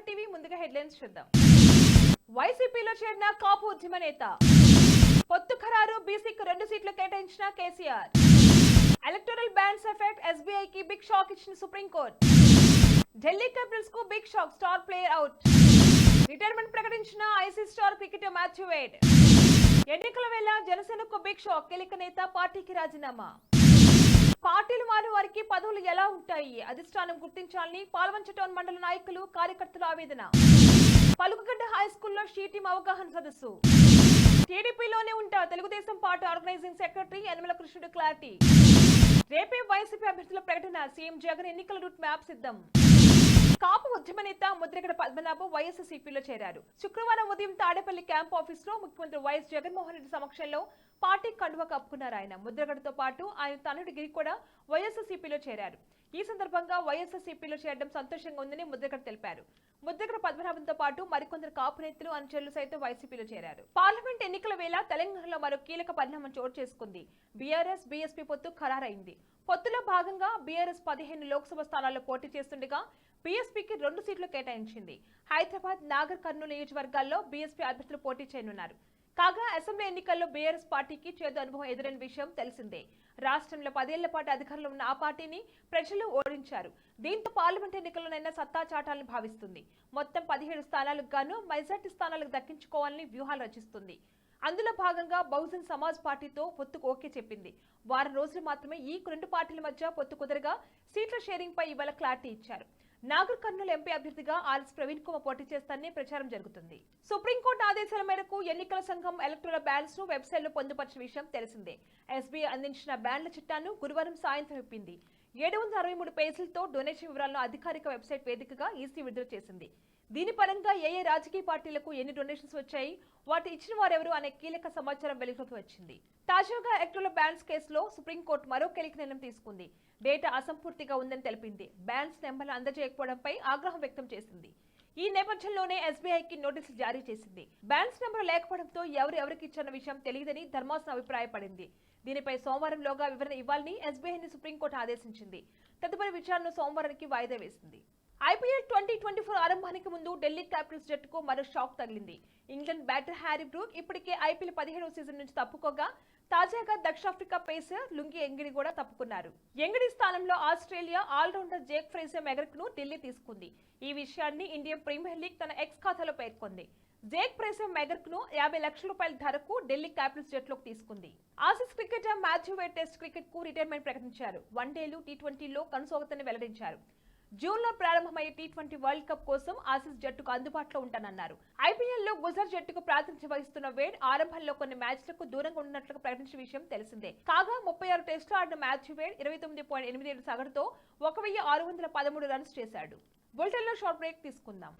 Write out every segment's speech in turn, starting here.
TV ముందుగా headlines చూద్దాం. వైసీపీలో చేరిన కాపు ఉద్యమ నేత. పొత్తు ఖరారు, బీసీకి 2 సీట్లు కేటాయించిన కేసీఆర్. ఎలక్టోరల్ బ్యాన్స్ ఎఫెక్ట్, ఎస్బీఐకి బిగ్ షాక్ ఇచ్చిన సుప్రీంకోర్టు. ఢిల్లీ క్యాపిటల్స్ కు big shock, star player out. Retirement ప్రకటించిన ICC star cricketer Matthew Wade. ఎన్నికల వేళ జనసేనకు బిగ్ షాక్, కీలక నేత పార్టీకి రాజీనామా. పార్టీలు మారిన వారికి పదవులు ఎలా ఉంటాయి, అధిష్టానం గుర్తించాలని పాల్వంచ టౌన్ మండల నాయకులు, కార్యకర్తల ఆవేదన. పలుకుగడ్డ హై స్కూల్లో షీటీం అవగాహన సదస్సు. టీడీపీలోనే ఉంటా Telugu Desam party organising secretary Yanamala Krishnudu clarity. రేపే వైసీపీ అభ్యర్థుల ప్రకటన, సీఎం జగన్ ఎన్నికల రూట్ మ్యాప్ సిద్ధం. కాపు ఉద్యమ నేత ముద్రగడ పద్మనాభం వైఎస్ఆర్సీపీలో చేరారు. శుక్రవారం ఉదయం తాడేపల్లి క్యాంప్ ఆఫీస్ లో ముఖ్యమంత్రి వైఎస్ జగన్మోహన్ రెడ్డి సమక్షంలో పార్టీ కండువా కప్పుకున్నారు. ఆయన ముద్రగడతో పాటు ఆయన తనుడి గిరి కూడా వైఎస్ఆర్సీపీలో చేరారు. ఈ సందర్భంగా వైఎస్ఆర్సీపీలో చేరడం సంతోషంగా ఉందని ముద్రగడ తెలిపారు. ముద్రగడ పద్మనాభంతో పాటు మరికొందరు కాపు నేతలు, అనుచరులు సైతం వైసీపీలో చేరారు. పార్లమెంట్ ఎన్నికల వేళ తెలంగాణలో మరో కీలక పరిణామం చోటు చేసుకుంది. బీఆర్ఎస్ బీఎస్పీ పొత్తు ఖరారైంది. పొత్తులో భాగంగా బీఆర్ఎస్ 15 లోక్సభ స్థానాల్లో పోటీ చేస్తుండగా బీఎస్పీకి 2 సీట్లు కేటాయించింది. హైదరాబాద్, నాగర్ కర్నూలు నియోజకవర్గాల్లో బీఎస్పీ అభ్యర్థులు పోటీ చేయనున్నారు. కాగా అసెంబ్లీ ఎన్నికల్లో బీఆర్ఎస్ పార్టీకి చేదు అనుభవం ఎదురైన విషయం తెలిసిందే. రాష్ట్రంలో 10 ఏళ్ల పాటు అధికారంలో ఉన్న ఆ పార్టీని ప్రజలు ఓడించారు. దీంతో పార్లమెంట్ ఎన్నికల్లోనైనా సత్తా చాటాలని భావిస్తుంది. మొత్తం 17 స్థానాలకు గాను మెజార్టీ స్థానాలకు దక్కించుకోవాలని వ్యూహాలు రచిస్తుంది. అందులో భాగంగా బహుజన్ సమాజ్ పార్టీతో పొత్తుకు ఓకే చెప్పింది. వారం రోజులు మాత్రమే ఈ 2 పార్టీల మధ్య పొత్తు కుదరగా సీట్ల షేరింగ్ పై ఇవాళ క్లారిటీ ఇచ్చారు. నాగర్ కర్నూలు ఎంపీ అభ్యర్థిగా ఆర్ఎస్ ప్రవీణ్ కుమార్ పోటీ చేస్తారని ప్రచారం జరుగుతుంది. సుప్రీంకోర్టు ఆదేశాల మేరకు ఎన్నికల సంఘం ఎలక్టోరల్ బ్యాన్స్ ను వెబ్సైట్ లో పొందుపరిచిన విషయం తెలిసిందే. ఎస్బీఐ అందించిన బ్యాన్ల చిట్టాను గురువారం సాయంత్రం ఇప్పింది. 763 పేజీలతో డొనేషన్ వివరాలను అధికారిక వెబ్సైట్ వేదికగా ఈసీ విడుదల చేసింది. దీని పరంగా ఏ రాజకీయ పార్టీలకు ఎన్ని డొనేషన్స్ వచ్చాయి, వాటి ఇచ్చిన వారెవరు అనే కీలక సమాచారం వెలుగులోకి వచ్చింది. తాజాగా ఎలక్టోరల్ బ్యాన్స్ కేసులో సుప్రీంకోర్టు మరో కీలక నిర్ణయం తీసుకుంది. డేటా అసంపూర్తిగా ఉందని తెలిపింది. బ్యాన్స్ నెంబర్లు అందజేయకపోవడంపై ఆగ్రహం వ్యక్తం చేసింది. ఈ నేపథ్యంలోనే ఎస్బీఐకి నోటీసులు జారీ చేసింది. బ్యాన్స్ నెంబర్ లేకపోవడంతో ఎవరికి ఇచ్చిన విషయం తెలియదని ధర్మాసనం అభిప్రాయపడింది. దీనిపై సోమవారంలోగా వివరణ ఇవ్వాలని ఎస్బీఐని సుప్రీంకోర్టు ఆదేశించింది. తదుపరి విచారణను సోమవారానికి వాయిదా వేసింది. ఐపీఎల్ 2024 ఆరంభానికి ముందు ఢిల్లీ క్యాపిటల్స్ జట్టుకు మరో షాక్ తగిలింది. ఇంగ్లాండ్ బ్యాటర్ హ్యారీ బ్రూక్ ఇప్పటికే ఐపీఎల్ 15వ సీజన్ నుంచి తప్పుకోగా తాజాగా దక్షిణాఫ్రికా పేసర్ లుంగి ఎంగిడి కూడా తప్పుకున్నారు. ఎంగిడి స్థానంలో ఆస్ట్రేలియా ఆల్రౌండర్ జేక్ ఫ్రేజర్ మెగర్క్ ను ఢిల్లీ తీసుకుంది. ఈ విషయాన్ని ఇండియన్ ప్రీమియర్ లీగ్ తన ఎక్స్ ఖాతాలో పేర్కొంది. జేక్ ఫ్రేజర్ మెగర్క్ ను 50 లక్షల రూపాయల ధరకు ఢిల్లీ క్యాపిటల్స్ జట్టులోకి తీసుకుంది. Aussies cricketer Matthew Wade test cricket కు రిటైర్మెంట్ ప్రకటించారు. వన్డేలు, టీ20లో కొనసాగుతని వెల్లడించారు. జూన్ లో ప్రారంభమయ్యే టీ20 వరల్డ్ కప్ కోసం ఆసీస్ జట్టుకు అందుబాటులో ఉంటానన్నారు. ఐపీఎల్ లో గుజరాత్ జట్టుకు ప్రాతినిధ్యం వహిస్తున్న వేడ్ ఆరంభంలో కొన్ని మ్యాచ్లకు దూరంగా ఉన్నట్లు ప్రకటించిన విషయం తెలిసిందే. కాగా 36 టెస్టులు ఆడిన మాథ్యూ వేడ్ 29.87 సగటుతో 1613 రన్స్ చేశాడు. బులెటిన్ లో షార్ట్ బ్రేక్ తీసుకుందాం.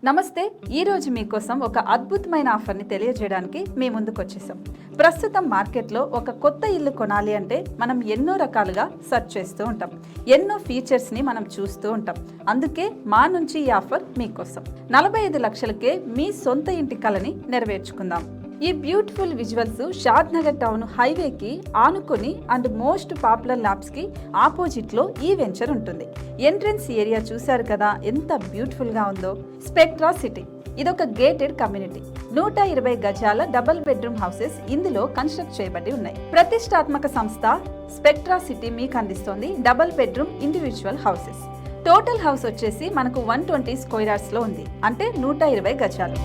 నమస్తే. ఈరోజు మీకోసం ఒక అద్భుతమైన ఆఫర్ని తెలియజేయడానికి మీ ముందుకు వచ్చేసాం. ప్రస్తుతం మార్కెట్లో ఒక కొత్త ఇల్లు కొనాలి అంటే మనం ఎన్నో రకాలుగా సెర్చ్ చేస్తూ ఉంటాం. ఎన్నో ఫీచర్స్ని మనం చూస్తూ ఉంటాం. అందుకే మా నుంచి ఈ ఆఫర్ మీకోసం. 45 లక్షలకే మీ సొంత ఇంటి కలని నెరవేర్చుకుందాం. ఈ బ్యూటిఫుల్ విజువల్స్ షాద్ నగర్ టౌన్ హైవేకి ఆనుకొని అండ్ మోస్ట్ పాపులర్ ల్యాబ్స్ కి ఆపోజిట్ లో ఈ వెంచర్ ఉంటుంది. ఎంట్రన్స్ ఏరియా చూశారు కదా ఎంత బ్యూటిఫుల్ గా ఉందో. స్పెక్ట్రా సిటీ ఇదొక గేటెడ్ కమ్యూనిటీ. 120 గజాల డబుల్ బెడ్రూమ్ హౌసెస్ ఇందులో కన్స్ట్రక్ట్ చేయబడి ఉన్నాయి. ప్రతిష్టాత్మక సంస్థ స్పెక్ట్రా సిటీ మీకు అందిస్తోంది double bedroom individual houses. Total house వచ్చేసి మనకు 120 స్క్వేర్ యార్డ్స్ లో ఉంది, అంటే 120 గజాలు.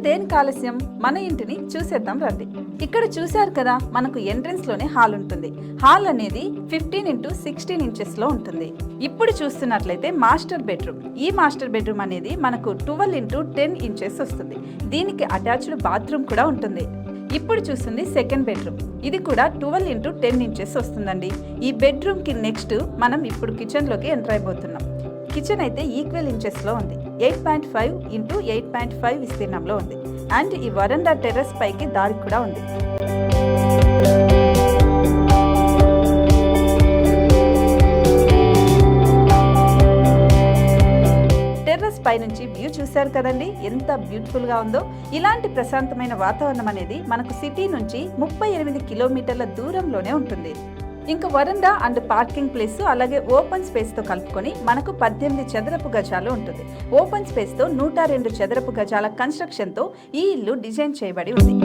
దేనికి ఆలస్యం, మన ఇంటిని చూసేద్దాం రండి. ఇక్కడ చూశారు కదా, మనకు ఎంట్రన్స్ లోనే హాల్ ఉంటుంది. హాల్ అనేది 15x16 ఇంచెస్ లో ఉంటుంది. ఇప్పుడు చూస్తున్నట్లయితే మాస్టర్ బెడ్రూమ్. ఈ మాస్టర్ బెడ్రూమ్ అనేది మనకు 12x10 ఇంచెస్ వస్తుంది. దీనికి అటాచ్డ్ బాత్రూమ్ కూడా ఉంటుంది. ఇప్పుడు చూస్తుంది సెకండ్ బెడ్రూమ్. ఇది కూడా 12x10 ఇంచెస్ వస్తుందండి. ఈ బెడ్రూమ్ కి నెక్స్ట్ మనం ఇప్పుడు కిచెన్ లోకి ఎంటర్ అయిపోతున్నాం. కిచెన్ అయితే ఈక్వల్ ఇంచెస్ లో ఉంది. 8.5x8.5 విస్తీర్ణంలో ఉంది. అండ్ ఈ వరండా టెర్రస్ పైకి దారి కూడా ఉంది. టెర్రస్ పైనుంచి వ్యూ చూశారు కదండి, ఎంత బ్యూటిఫుల్ గా ఉందో. ఇలాంటి ప్రశాంతమైన వాతావరణం అనేది మనకు సిటీ నుంచి 38 కిలోమీటర్ల దూరంలోనే ఉంటుంది. ఇంకా వరండా అండ్ పార్కింగ్ ప్లేస్ అలాగే ఓపెన్ స్పేస్ తో కలుపుకొని మనకు 18 చదరపు గజాలు ఉంటుంది. ఓపెన్ స్పేస్ తో 102 చదరపు గజాల కన్స్ట్రక్షన్ తో ఈ ఇల్లు డిజైన్ చేయబడి ఉంది.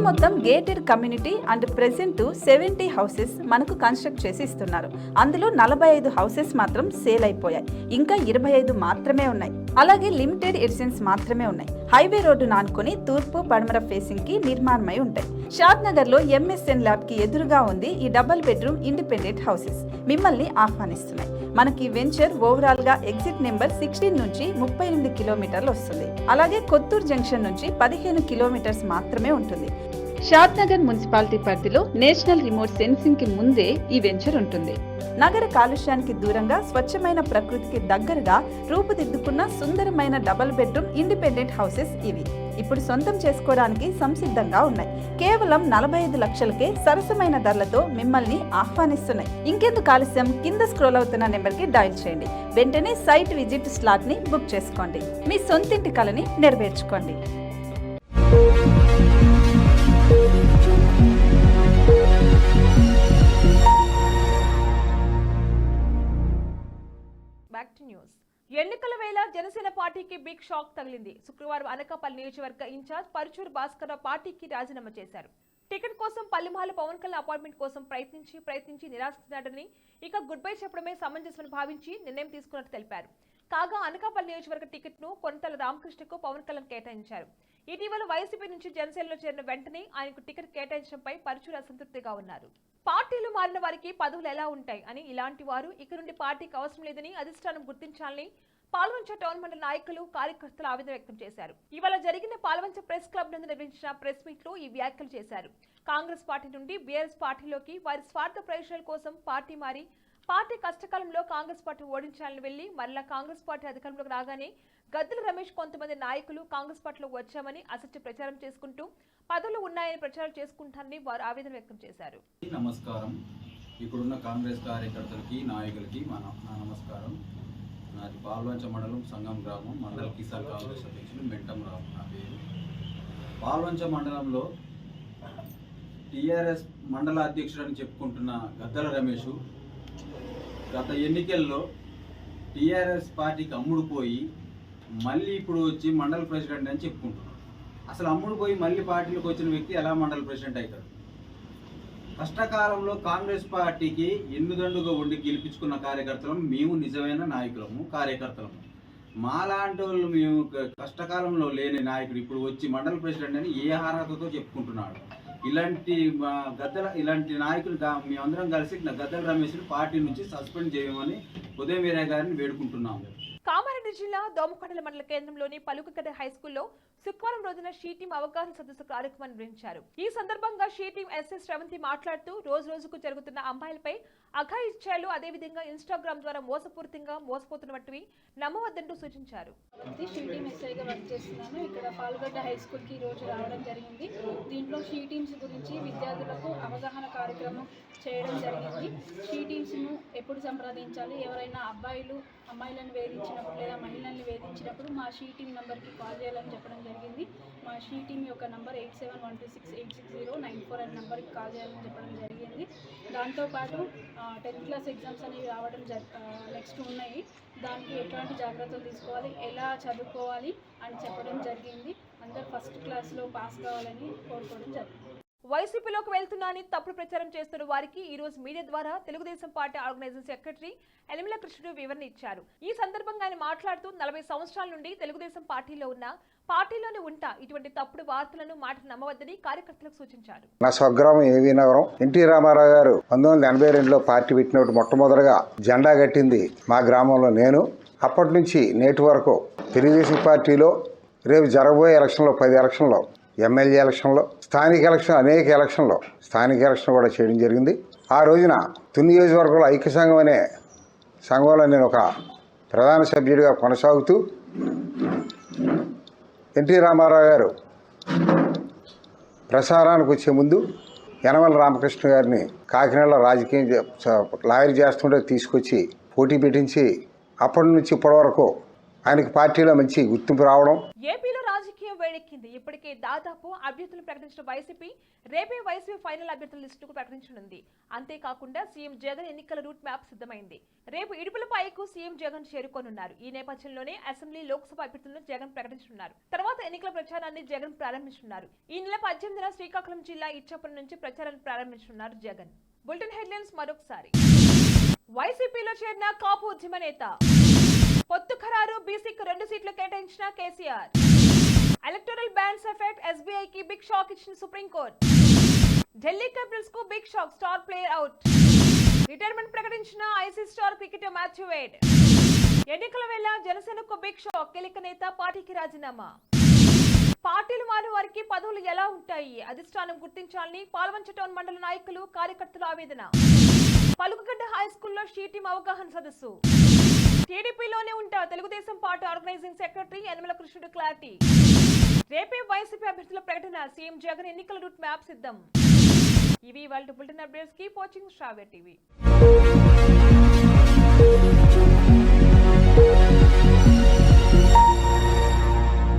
మొత్తం gated community and present 70 houses మనకు కన్స్ట్రక్ట్ చేసి ఇస్తున్నారు. అందులో 45 హౌసెస్ మాత్రం సేల్ అయిపోయాయి, ఇంకా 25 మాత్రమే ఉన్నాయి. అలాగే లిమిటెడ్ ఎడిషన్స్ మాత్రమే ఉన్నాయి. హైవే రోడ్డు నానుకొని తూర్పు పడమర ఫేసింగ్ కి నిర్మాణమై ఉంటాయి. షాద్ నగర్ లో MSN ల్యాబ్ కి ఎదురుగా ఉంది ఈ డబుల్ బెడ్రూమ్ ఇండిపెండెంట్ హౌసెస్ మిమ్మల్ని ఆహ్వానిస్తున్నాయి. మనకి వెంచర్ ఓవరాల్ గా ఎగ్జిట్ నెంబర్ 16 నుంచి 38 కిలోమీటర్లు వస్తుంది. అలాగే కొత్తూరు జంక్షన్ నుంచి 15 కిలోమీటర్స్ మాత్రమే ఉంటుంది. షాద్ నగర్ మున్సిపాలిటీ పరిధిలో నేషనల్ రిమోట్ సెన్సింగ్ కి ముందే ఈ వెంచర్ ఉంటుంది. నగర కాలుష్యానికి దూరంగా స్వచ్ఛమైన ప్రకృతికి దగ్గరగా రూపుదిద్దుకున్న సుందరమైన డబుల్ బెడ్రూమ్ ఇండిపెండెంట్ హౌసెస్ ఇవి. ఇప్పుడు సొంతం చేసుకోవడానికి సంసిద్ధంగా ఉన్నాయి. కేవలం 45 లక్షలకే సరసమైన ధరలతో మిమ్మల్ని ఆహ్వానిస్తున్నాయి. ఇంకెందుకు ఆలస్యం, కింద స్క్రోల్ అవుతున్న నెంబర్ కి డయల్ చేయండి. వెంటనే సైట్ విజిట్ స్లాట్ ని బుక్ చేసుకోండి. మీ సొంతింటి కలని నెరవేర్చుకోండి. ఎన్నికల వేళ జనసేన పార్టీకి బిగ్ షాక్ తగిలింది. శుక్రవారం అనకాపల్లి నియోజకవర్గ ఇన్ఛార్జ్ పరుచూరు భాస్కర్ పార్టీకి రాజీనామా చేశారు. టికెట్ కోసం పల్లిమాల పవన్ కళ్యాణ్ అపాయింట్మెంట్ కోసం ప్రయత్నించి నిరాశించాడని, ఇక గుడ్ బై చెప్పడమే సమంజసమని భావించి నిర్ణయం తీసుకున్నట్టు తెలిపారు. కాగా అనకాపల్లి నియోజకవర్గ టికెట్ ను కొనతల రామకృష్ణకు పవన్ కళ్యాణ్ కేటాయించారు. ఇటీవల వైసీపీ నుంచి జనసేనలో చేరిన వెంటనే ఆయనకు టికెట్ కేటాయించడంపై పరుచూరు అసంతృప్తిగా ఉన్నారు. పార్టీలు మారిన వారికి పదవులు ఎలా ఉంటాయి అని, ఇలాంటి వారు ఇక నుండి పార్టీకి అవసరం లేదని అధిష్టానం గుర్తించాలని పాల్వంచ టౌన్ మండల నాయకులు కార్యకర్తలు ఆవేదన వ్యక్తం చేశారు. ఇవాళ జరిగిన పాల్వంచ ప్రెస్ క్లబ్ నందు నిర్వహించిన ప్రెస్ మీట్ లో ఈ వ్యాఖ్యలు చేశారు. కాంగ్రెస్ పార్టీ నుండి బీఆర్ఎస్ పార్టీలోకి వారి స్వార్థ ప్రయోజనాల కోసం పార్టీ మారి పార్టీ కష్టకాలంలో కాంగ్రెస్ పార్టీ ఓడించాలని వెళ్లి మరలా కాంగ్రెస్ పార్టీ అధికారంలోకి రాగానే గద్దెల రమేష్ కొంతమంది నాయకులు కాంగ్రెస్ పార్టీలోకి వచ్చామని అసత్య ప్రచారం చేసుకుంటూ పదవులు ఉన్నాయని ప్రచారం చేసుకుంటారని వారు ఆవేదన వ్యక్తం చేశారు. నమస్కారం. ఇప్పుడున్న కాంగ్రెస్ కార్యకర్తలకి నాయకులకి నా నమస్కారం. నాది పాల్వంచ మండలం సంగం గ్రామం, మండల కిసాన్ కాంగ్రెస్ అధ్యక్షులు మెంటం రావు నా పేరు. పాల్వంచ మండలంలో టీఆర్ఎస్ మండల అధ్యక్షుడు అని చెప్పుకుంటున్న గద్దెల రమేష్ గత ఎన్నికల్లో టీఆర్ఎస్ పార్టీకి అమ్ముడుపోయి మళ్ళీ ఇప్పుడు వచ్చి మండల ప్రెసిడెంట్ అని చెప్పుకుంటున్నాడు. అసలు అమ్ముడుపోయి మళ్ళీ పార్టీలోకి వచ్చిన వ్యక్తి ఎలా మండల ప్రెసిడెంట్ అవుతాడు? కష్టకాలంలో కాంగ్రెస్ పార్టీకి ఎన్నుదండుగా ఉండి గెలిపించుకున్న కార్యకర్తలను మేము నిజమైన నాయకులము, కార్యకర్తలము. మాలాంటి వాళ్ళు మేము కష్టకాలంలో లేని నాయకుడు ఇప్పుడు వచ్చి మండల ప్రెసిడెంట్ అని ఏ అర్హతతో చెప్పుకుంటున్నాడు? ఇలాంటి నాయకులు మేమందరం కలిసి గద్దెల రమేష్ని పార్టీ నుంచి సస్పెండ్ చేయమని ఉదయం వీరయ్య గారిని వేడుకుంటున్నాము. కామారెడ్డి జిల్లా దోమకొండల మండల కేంద్రంలోని పలుకగడ్డ హైస్కూల్లో శుక్రవారం రోజున షీ టీం అవగాహన సదస్సు కార్యక్రమాన్ని నిర్వహించారు. ఈ సందర్భంగా షీ టీం ఎస్ఎస్ శ్రవంతి మాట్లాడుతూ రోజుకు జరుగుతున్న అమ్మాయిలపై అఘాయిత్యాలు, అదేవిధంగా ఇన్స్టాగ్రామ్ ద్వారా మోసపోతున్నవి నమ్మవద్దంటూ సూచించారు. షీ టీం ఎస్ఐగా వర్క్ చేస్తున్నాను. ఇక్కడ పాల్గొడ్డ హై స్కూల్ కి రోజు రావడం జరిగింది. దీంట్లో షీ టీమ్స్ గురించి విద్యార్థులకు అవగాహన కార్యక్రమం చేయడం జరిగింది. షీ టీమ్స్ ను ఎప్పుడు సంప్రదించాలి, ఎవరైనా అమ్మాయిలను వేధించినప్పుడు లేదా మహిళల్ని వేధించినప్పుడు మా షీ టీమ్ నంబర్కి కాల్ చేయాలని చెప్పడం జరిగింది. మా షీ టీమ్ యొక్క నంబర్ 8712686094 అనే నెంబర్కి కాల్ చేయాలని చెప్పడం జరిగింది. దాంతోపాటు 10th క్లాస్ ఎగ్జామ్స్ అనేవి రావడం నెక్స్ట్ ఉన్నాయి. దానికి ఎట్లాంటి జాగ్రత్తలు తీసుకోవాలి, ఎలా చదువుకోవాలి అని చెప్పడం జరిగింది. అందరూ ఫస్ట్ క్లాస్లో పాస్ కావాలని కోరుకోవడం జరిగింది. వైసీపీలోకి వెళ్తున్నానని తప్పుడు ప్రచారం చేస్తున్న వారికి ఈ రోజు మీడియా ద్వారా తెలుగుదేశం పార్టీ ఆర్గనైజింగ్ సెక్రటరీ ఎలిమిల కృష్ణుడు వివరణ ఇచ్చారు. ఈ సందర్భంగా ఆయన మాట్లాడుతూ 40 సంవత్సరాల నుండి తెలుగుదేశం పార్టీలో ఉన్న, పార్టీలోనే ఉంటా ఇటువంటి తప్పుడు వార్తలను మాటలు నమ్మవద్దని కార్యకర్తలకు సూచించారు. నా స్వగ్రామం ఏవీ నగరం. ఎన్టీ రామారావు గారు 1982లో పార్టీ పెట్టినప్పుడు మొట్టమొదటిగా జెండా కట్టింది మా గ్రామంలో నేను. అప్పటి నుంచి నేటి వరకు తెలుగుదేశం పార్టీలో రేపు జరగబోయే ఎలక్షన్లో 10 ఎలక్షన్లో, ఎమ్మెల్యే ఎలక్షన్లో, స్థానిక ఎలక్షన్, అనేక ఎలక్షన్లో స్థానిక ఎలక్షన్ కూడా చేయడం జరిగింది. ఆ రోజున తుని నియోజకవర్గంలో ఐక్య సంఘం అనే సంఘంలో నేను ఒక ప్రధాన సభ్యుడిగా కొనసాగుతూ ఎన్టీ రామారావు గారు ప్రసారానికి వచ్చే ముందు యనమల రామకృష్ణ గారిని కాకినాడలో రాజకీయం లాయర్ చేస్తుంటే తీసుకొచ్చి పోటీ పెట్టించి అప్పటి నుంచి ఇప్పటి వరకు ఆయనకి పార్టీలో మంచి గుర్తింపు రావడం. ఏపీలో రాజకీయం వేడెక్కింది. ఇప్పటికే దాదాపు అభ్యర్థులు ప్రకటించిన వైసీపీ రేపే వైసీపీ ఫైనల్ అభ్యర్థుల లిస్టుకు ప్రకటించనుంది. అంతేకాకుండా సీఎం జగన్ ఎన్నికల రూట్ మ్యాప్ సిద్ధమైంది. రేపు ఇడుపులపైకు సీఎం జగన్ చేరుకోనున్నారు. ఈ నేపథ్యంలోనే అసెంబ్లీ లోక్సభ అభ్యర్థులను జగన్ ప్రకటించనున్నారు. తర్వాత ఎన్నికల ప్రచారాన్ని జగన్ ప్రారంభించనున్నారు. ఈ నెల 18న శ్రీకాకుళం జిల్లా ఇచ్చాపురం నుంచి ప్రచారాన్ని ప్రారంభించనున్నారు జగన్. బులెటిన్ హెడ్లైన్స్ మరొకసారి. వైసీపీలో చేరిన కాపు ఉద్యమ నేత. పొత్తు ఖరారు, బీసీకి 2 సీట్లు కేటాయించిన కేసీఆర్. ఎలక్టోరల్ బ్యాన్స్ ఎఫెక్ట్, ఎస్బీఐకి బిగ్ షాక్ ఇచ్చిన సుప్రీంకోర్టు. ఢిల్లీ క్యాపిటల్స్ కు big shock, star player out. Retirement ప్రకటించిన ICC star cricketer Matthew Wade. ఎన్నికల వేళ జనసేనకు బిగ్ షాక్, కీలక నేత పార్టీకి రాజీనామా. పార్టీలు మారిన వారికి పదవులు ఎలా ఉంటాయి, అధిష్టానం గుర్తించాలని పాల్వంచ టౌన్ మండల నాయకులు, కార్యకర్తల ఆవేదన. పలుకుగడ్డ హై స్కూల్లో షీటీం అవగాహన సదస్సు. టీడీపీలోనే ఉంటా Telugu Desam party organising secretary Yanamala Krishnudu clarity. రేపే వైసీపీ అభ్యర్థుల ప్రకటన, సీఎం జగన్ ఎన్నికల రూట్ మ్యాప్ సిద్ధం. ఇవి వాళ్ళ బులెటిన్ అప్డేట్స్. కీప్ వాచింగ్ శ్రావ్య టీవీ.